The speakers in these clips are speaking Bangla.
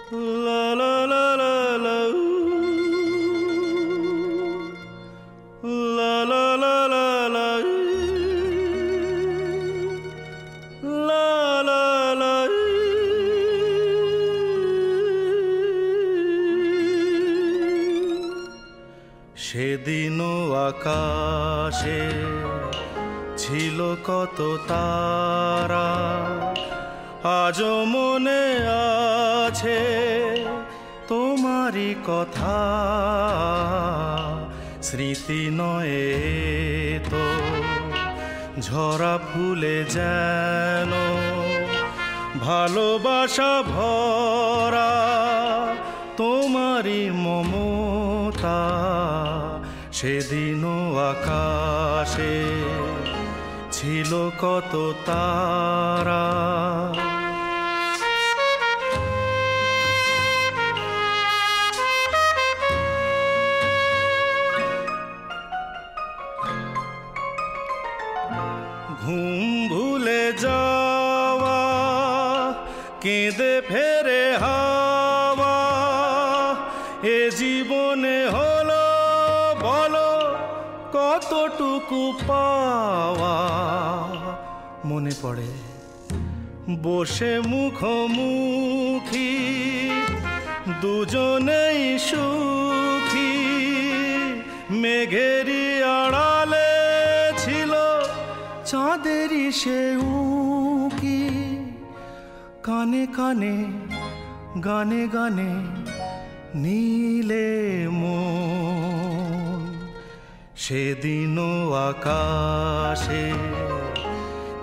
La la la la la. La la la la la. La la la. সেদিনও আকাশে ছিল কত তারা, আজও মনে আছে তোমারই কথা। স্মৃতি নয় তো ঝরা ফুলে যেন ভালোবাসা ভরা তোমারই মমতা। সেদিনও আকাশে ছিল কত তারা। ঘুম ভুলে যাওয়া কেঁদে ফেরে হাওয়া, এ জীবনে হলো বলো কতটুকু পাওয়া। মনে পড়ে বসে মুখোমুখি দুজনেই সুখী, মেঘেরই আড়ালে ছিল চাঁদেরই সে উঁকি। কানে কানে গানে গানে নীলে মন। সেদিনও আকাশে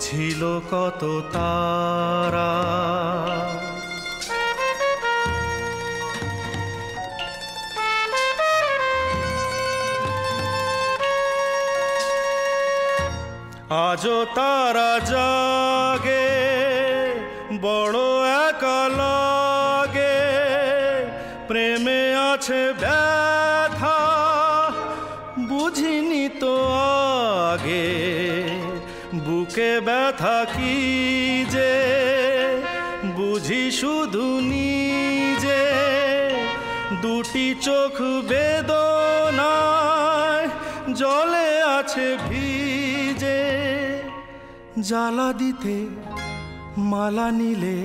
ছিল কত তারা। আজও তারা জাগে বড় একা লাগে, প্রেমে আছে ব্যথা বুঝিনি তো আগে। বুকে ব্যথা কি যে বুঝি শুধু নিজে, দুটি চোখ বেদনায় জলে আছে ভিজে। জ্বালা দিতে মালা নিলে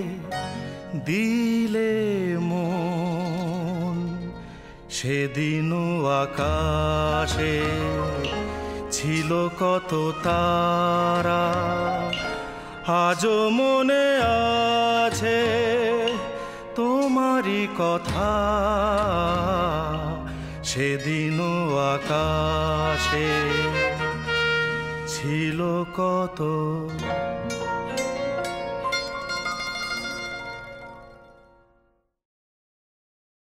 দিলে মন। সেদিনও আকাশে ছিল কত তারা, আজও মনে আছে তোমারই কথা। সেদিনও আকাশে ছিল কত